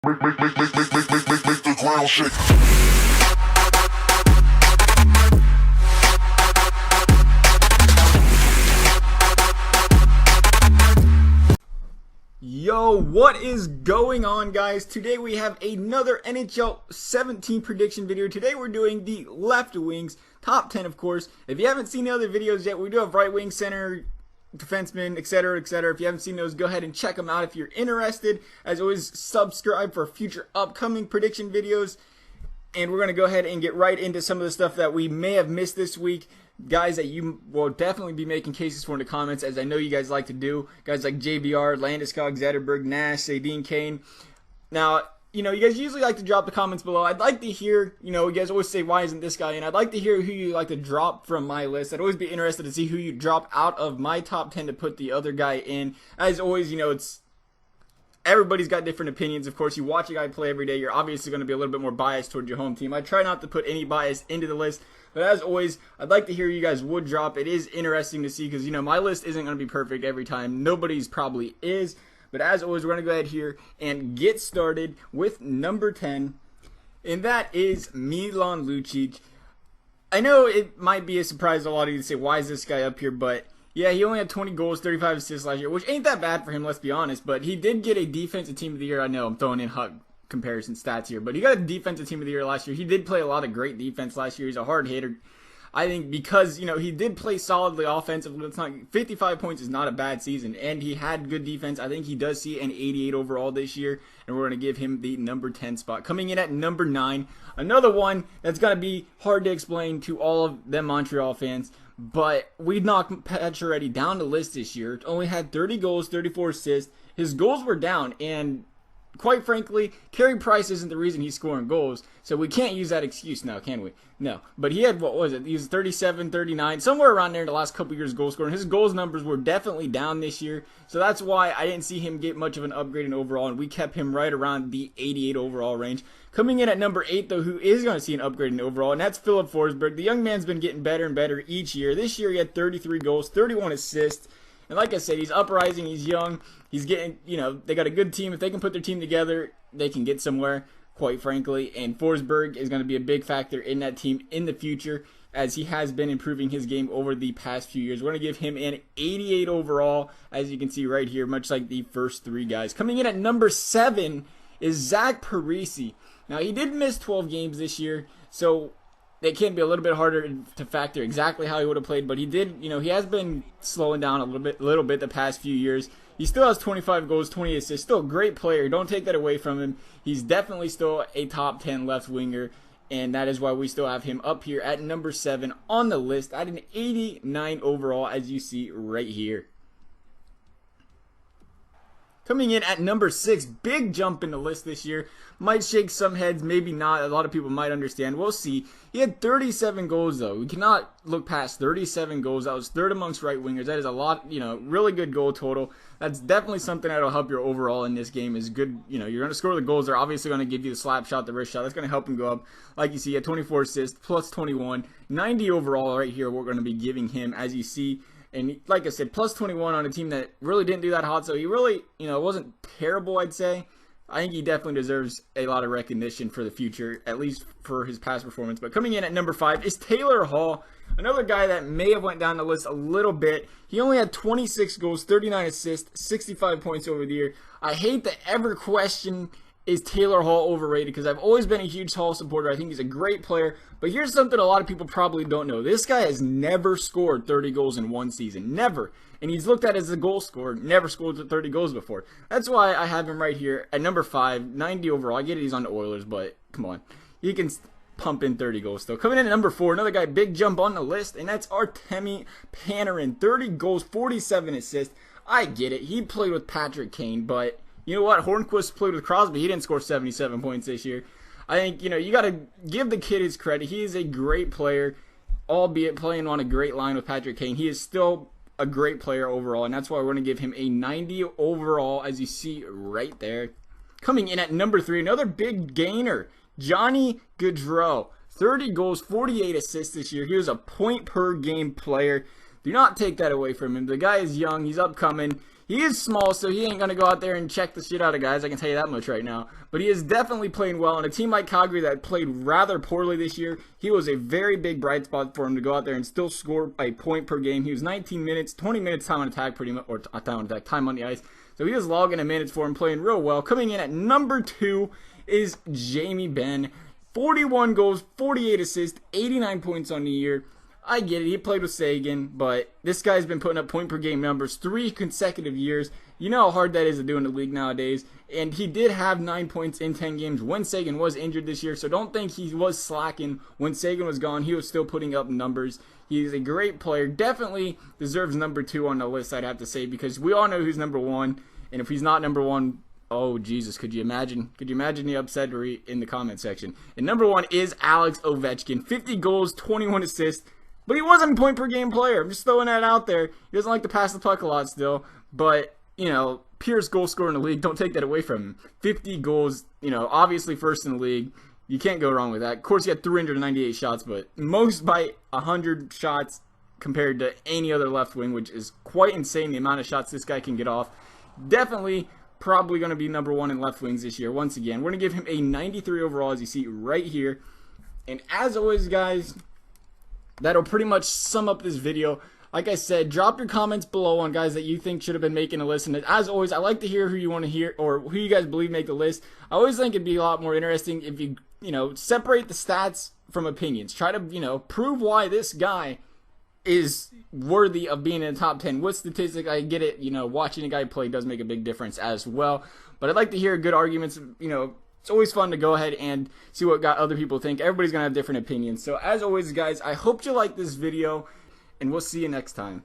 Make the ground shake. Yo, what is going on, guys? Today we have another NHL 17 prediction video. Today we're doing the left wings, top 10 of course. If you haven't seen the other videos yet, we do have right wing, center, defenseman, etc., etc. If you haven't seen those, go ahead and check them out if you're interested. As always, subscribe for future upcoming prediction videos. And we're going to go ahead and get right into some of the stuff that we may have missed this week. Guys that you will definitely be making cases for in the comments, as I know you guys like to do. Guys like JBR, Landeskog, Zetterberg, Nash, Sadine, Kane. Now, you guys usually like to drop the comments below. I'd like to hear, you guys always say, why isn't this guy in? I'd like to hear who you like to drop from my list. I'd always be interested to see who you drop out of my top 10 to put the other guy in. As always, it's everybody's got different opinions. Of course, you watch a guy play every day, you're obviously going to be a little bit more biased toward your home team. I try not to put any bias into the list, but as always, I'd like to hear you guys would drop. It is interesting to see because, my list isn't going to be perfect every time. Nobody's probably is. But as always, we're going to go ahead here and get started with number 10, and that is Milan Lucic. I know it might be a surprise to a lot of you to say, why is this guy up here? But yeah, he only had 20 goals, 35 assists last year, which ain't that bad for him, let's be honest. But he did get a Defensive Team of the Year. I know I'm throwing in Huck comparison stats here, but he got a Defensive Team of the Year last year. He did play a lot of great defense last year. He's a hard hitter. I think because, he did play solidly offensively. It's not 55 points is not a bad season, and he had good defense. I think he does see an 88 overall this year, and we're going to give him the number 10 spot. Coming in at number 9, another one that's going to be hard to explain to all of them Montreal fans, but we knocked Pacioretty down the list this year. Only had 30 goals, 34 assists. His goals were down, and quite frankly, Carey Price isn't the reason he's scoring goals, so we can't use that excuse now, can we? No. But he had, what was it? He was 37, 39, somewhere around there in the last couple years goal scoring. His goals numbers were definitely down this year, so that's why I didn't see him get much of an upgrade in overall, and we kept him right around the 88 overall range. Coming in at number 8, though, who is going to see an upgrade in overall, and that's Philip Forsberg. The young man's been getting better and better each year. This year he had 33 goals, 31 assists. And like I said, he's uprising, he's young, he's getting, they got a good team. If they can put their team together, they can get somewhere, quite frankly. And Forsberg is going to be a big factor in that team in the future, as he has been improving his game over the past few years. We're going to give him an 88 overall, as you can see right here, much like the first 3 guys. Coming in at number 7 is Zach Parise. Now, he did miss 12 games this year, so it can be a little bit harder to factor exactly how he would have played, but he did, he has been slowing down a little bit the past few years. He still has 25 goals, 20 assists, still a great player. Don't take that away from him. He's definitely still a top 10 left winger, and that is why we still have him up here at number 7 on the list at an 89 overall, as you see right here. Coming in at number 6, big jump in the list this year. Might shake some heads, maybe not. A lot of people might understand. We'll see. He had 37 goals, though. We cannot look past 37 goals. That was third amongst right wingers. That is a lot, really good goal total. That's definitely something that will help your overall in this game. Is good, you're going to score the goals. They're obviously going to give you the slap shot, the wrist shot. That's going to help him go up. Like you see, he had 24 assists, plus 21. 90 overall right here, we're going to be giving him, as you see. And like I said, plus 21 on a team that really didn't do that hot. So he really, wasn't terrible, I'd say. I think he definitely deserves a lot of recognition for the future, at least for his past performance. But coming in at number 5 is Taylor Hall, another guy that may have went down the list a little bit. He only had 26 goals, 39 assists, 65 points over the year. I hate to ever question, is Taylor Hall overrated? Because I've always been a huge Hall supporter. I think he's a great player. But here's something a lot of people probably don't know. This guy has never scored 30 goals in one season. Never. And he's looked at as a goal scorer. Never scored 30 goals before. That's why I have him right here at number 5. 90 overall. I get it, he's on the Oilers, but come on. He can pump in 30 goals still. Coming in at number 4, another guy, big jump on the list. And that's Artemi Panarin. 30 goals, 47 assists. I get it. He played with Patrick Kane, but you know what? Hornquist played with Crosby. He didn't score 77 points this year. I think, you got to give the kid his credit. He is a great player, albeit playing on a great line with Patrick Kane. He is still a great player overall, and that's why we're going to give him a 90 overall, as you see right there. Coming in at number 3, another big gainer, Johnny Gaudreau. 30 goals, 48 assists this year. He was a point-per-game player. Do not take that away from him. The guy is young. He's upcoming. He is small, so he ain't going to go out there and check the shit out of guys. I can tell you that much right now. But he is definitely playing well. And a team like Calgary that played rather poorly this year, he was a very big bright spot for him to go out there and still score a point per game. He was 19 minutes, 20 minutes time on attack, pretty much, or time on attack, time on the ice. So he was logging a minutes for him, playing real well. Coming in at number 2 is Jamie Benn. 41 goals, 48 assists, 89 points on the year. I get it, he played with Sagan, but this guy's been putting up point per game numbers 3 consecutive years. You know how hard that is to do in the league nowadays. And he did have 9 points in 10 games when Sagan was injured this year, so don't think he was slacking. When Sagan was gone, he was still putting up numbers. He's a great player. Definitely deserves number 2 on the list, I'd have to say, because we all know who's number 1. And if he's not number 1, oh Jesus, could you imagine? Could you imagine the upset in the comment section? And number 1 is Alex Ovechkin. 50 goals, 21 assists. But he wasn't a point per game player. I'm just throwing that out there. He doesn't like to pass the puck a lot still. But, you know, Pierce goal scorer in the league. Don't take that away from him. 50 goals, you know, obviously first in the league. You can't go wrong with that. Of course, he had 398 shots, but most by 100 shots compared to any other left wing, which is quite insane, the amount of shots this guy can get off. Definitely probably going to be number 1 in left wings this year. Once again, we're going to give him a 93 overall, as you see right here. And as always, guys, that'll pretty much sum up this video. Like I said, drop your comments below on guys that you think should have been making a list. And as always, I like to hear who you want to hear or who you guys believe make the list. I always think it'd be a lot more interesting if you separate the stats from opinions. Try to, prove why this guy is worthy of being in the top 10. With statistics, I get it, watching a guy play does make a big difference as well. But I'd like to hear good arguments, It's always fun to go ahead and see what other people think. Everybody's going to have different opinions. So as always, guys, I hope you like this video, and we'll see you next time.